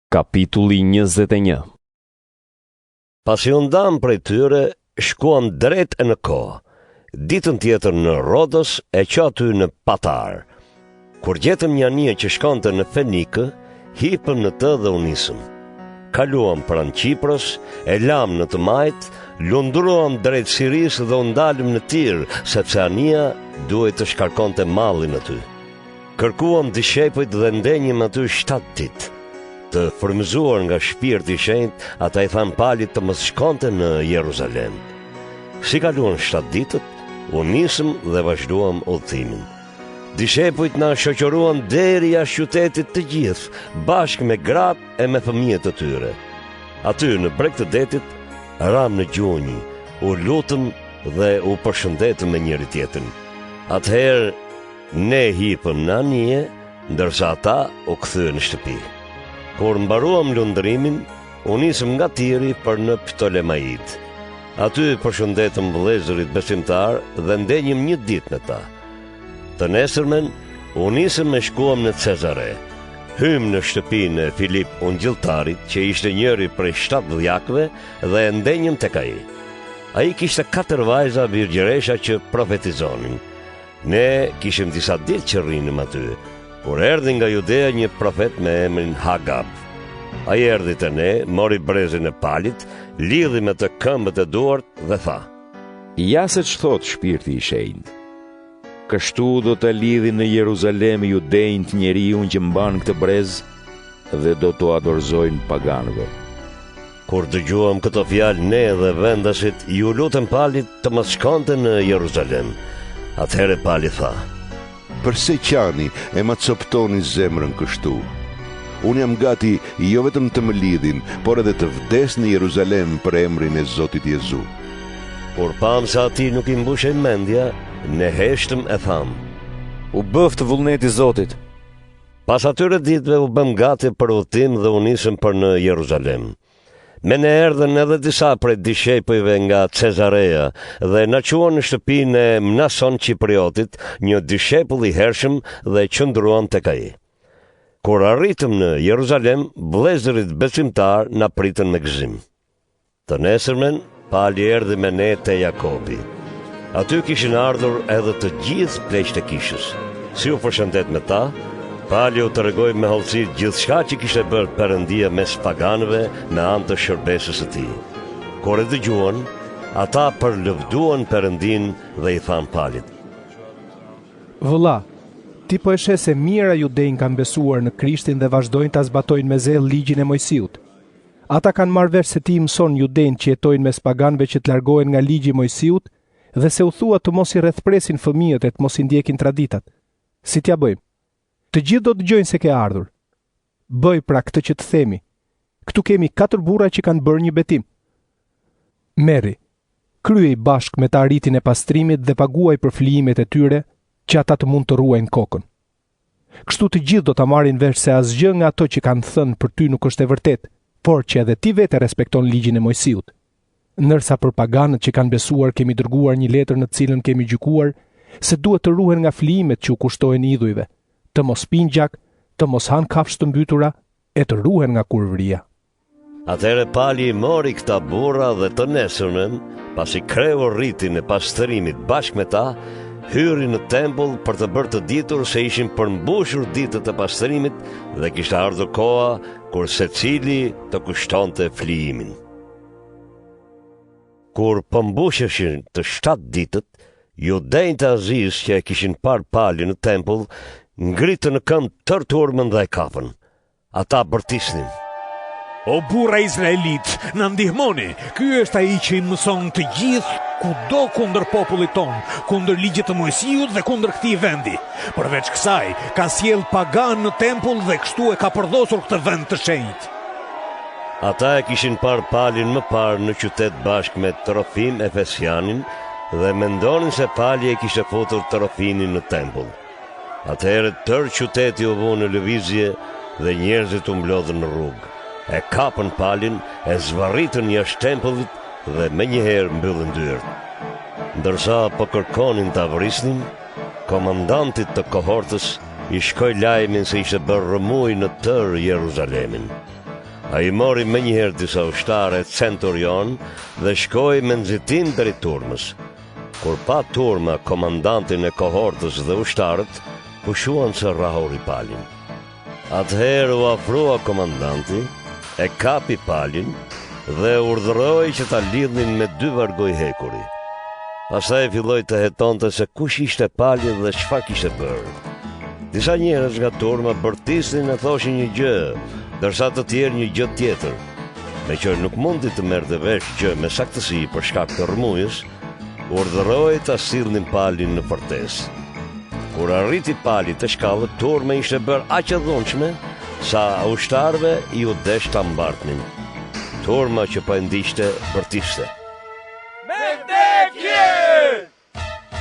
Kapitulli 21. Pasi u ndam prej tyre, shkuam drejt në kohë. Ditën tjetër në Rodos e që aty në Patar. Kur gjetëm një anije që shkonte në Fenikë, hipëm në të dhe u nisëm. Kaluam pranë Qiprës, e lam në të majt, lundruam drejt Siris dhe u ndalëm në Tir, sepse anija duhet të shkarkonte mallin aty. Kërkuam dishepujt dhe ndenjëm aty 7 ditë. Të frymëzuar nga shpirti i shenjtë, ata i thanë Palit të mos shkonte në Jeruzalem. Si kaluan 7 ditët, u nisëm dhe vazhduam udhëtimin. Dishepujt na shoqëruan deri jashtë qytetit të gjithë, bashkë me gratë e me fëmijët e tyre. Aty në breg të detit, ram në gjunjë, u lutëm dhe u përshëndetëm me njëri tjetrin. Atëherë ne hipëm në anije, ndërsa ata u kthyen në shtëpi. Kur mbaruam lundrimin, u nisëm nga Tiri për në Ptolemaid. Aty përshëndetëm vëllezërit besimtar dhe ndenjëm një ditë me ta. Të nesërmen, u nisëm e shkuam në Cezare. Hym në shtëpinë e Filip Ungjilltarit, që ishte njëri prej 7 dhjakëve, dhe ndenjëm tek ai. Ai kishte 4 vajza virgjëresha që profetizonin. Ne kishim disa ditë që rrinim aty, kur erdhi nga Judea një profet me emrin Hagab. Ai erdhi te ne, mori brezin e Palit, lidhi me të këmbët e duart dhe tha: Ja se ç'thot shpirti i shenjtë. Kështu do të lidhin në Jeruzalem judejnë të njeriun që mban këtë brez dhe do t'u adorzojnë paganëve. Kur dëgjuam këto fjalë ne dhe vendasit, ju lutëm Palit të mos shkonte në Jeruzalem. Atëherë Pali tha: Përse qani e ma coptoni zemrën kështu? Unë jam gati jo vetëm të më lidhin, por edhe të vdes në Jeruzalem për emrin e Zotit Jezu. Kur pam se ati nuk i mbushej mendja, ne heshtëm e tham: U bëft vullneti Zotit. Pas atyre ditëve u bëm gati për udhëtim dhe u nisëm për në Jeruzalem. Me ne erdhen edhe disa prej dishepujve nga Cezarea dhe na quan në shtëpinë e Mnason Qipriotit, një dishepull i hershëm, dhe qëndruan tek ai. Kur arritëm në Jeruzalem, vëllezërit besimtar na pritën me gëzim. Të nesërmen, Pali erdhi me ne te Jakobi. Aty kishin ardhur edhe të gjithë pleqtë e kishës. Si u përshëndet me ta, Pali u tregoi me hollësi gjithçka që kishte bërë Perëndia mes paganëve me anë të shërbesës së tij. Kur e dëgjuan, ata përlëvduan Perëndin dhe i than Palit: Vëlla, ti po e sheh se mira judejnë kanë besuar në Krishtin dhe vazhdojnë ta zbatojnë me zell ligjin e Mojsiut. Ata kanë marrë vesh se ti i mëson judejnë që jetojnë mes paganëve që të largohen nga ligji i Mojsiut dhe se u thua të mos i rrethpresin fëmijët e të mos i ndjekin traditat. Si t'ja bëjmë? Të gjithë do të dëgjojnë se ke ardhur. Bëj pra këtë që të themi. Këtu kemi 4 burra që kanë bërë një betim. Merri, kryej bashkë me të arritin e pastrimit dhe paguaj për flijimet e tyre, që ata të mund të ruajnë kokën. Kështu të gjithë do ta marrin vesh se asgjë nga ato që kanë thënë për ty nuk është e vërtetë, por që edhe ti vetë respekton ligjin e Mojsiut. Ndërsa për paganët që kanë besuar kemi dërguar një letër në të cilën kemi gjykuar se duhet të ruhen nga flijimet që u kushtohen idhujve, të mos pinë gjak, të mos hanë kafshë të mbytura e të ruhen nga kurvëria. Atëherë Pali mori këta burra dhe të nesërmen, pasi kreu rritin e pastërimit bashkë me ta, hyri në tempull për të bërë të ditur se ishin përmbushur ditët e pastërimit dhe kishte ardhur koha kur secili të kushtonte flijimin. Kur përmbusheshin të 7 ditët, judejnë të Azis që e kishin parë Pali në tempull, ngritën në këmbë tërë turmën dhe e kapën. Ata bërtisnin: O burra izraelit, na ndihmoni, ky është ai që i mëson të gjithë kudo kundër popullit ton, kundër ligjit të Mojsiut dhe kundër këtij vendi. Përveç kësaj, ka sjell pagan në tempull dhe kështu e ka përdosur këtë vend të shenjtë. Ata e kishin parë Palin më parë në qytet bashkë me Trofim Efesianin dhe mendonin se Pali e kishte futur Trofinin në tempull. Atëherë tërë qyteti u vë në lëvizje dhe njerëzit u mblodhën në rrugë. E kapën Palin, e zvarritën jashtë tempullit dhe menjëherë mbyllën dyert. Ndërsa po kërkonin ta vrisnin, komandantit të kohortës i shkoi lajmin se ishte bërë rëmuj në tërë Jeruzalemin. A I mori me njëherë disa ushtare centurion dhe shkoi me nxitim deri turmës. Kur pa turma komandantin e kohortës dhe ushtarët, pushuan se rrahori palin. Atëherë u afrua komandanti, e kapi palin dhe urdhëroi që ta lidhnin me 2 vargoj hekuri. Pastaj filloi të hetonte se kush ishte pali dhe çfarë kishte bërë. Disa njerëz nga turma bërtisnin e thoshin një gjë, ndërsa të tjerë një gjë tjetër. Me që nuk mundi të merrte vesh gjë me saktësi për shkak të rrëmujës, urdhëroi ta sillnin palin në fortesë. Kur arriti pali të shkallët, turma ishte bërë aq e dhunshme sa ushtarëve I u desh ta mbartnin. Turma që po e ndiqte bërtiste.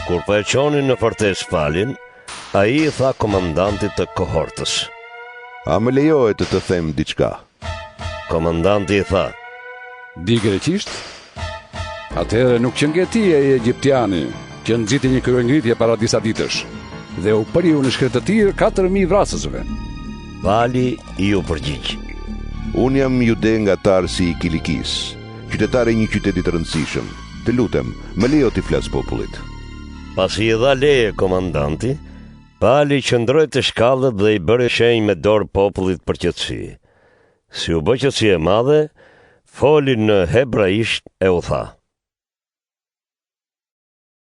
Kur po e çonin në fortesë palin, ai I tha komandantit të kohortës: A më lejohet të them diçka? Komandanti I tha: Di greqisht? Atëherë nuk që nge ti e egjiptiani, që nxiti një kryengritje para disa ditësh, dhe u përiu në shkretëtir 4.000 vrasësve. Pali I u përgjigj: Unë jam jude nga Tarsi I Kilikis, qytetari I një qyteti të rëndësishëm. Të lutem, më lejo t'i flas popullit. Pasi I dha leje komandanti, Pali qëndroi te shkallët dhe I bëri shenjë me dorë popullit për qetësi. Si u bë qetësi e madhe, foli në hebraisht e u tha: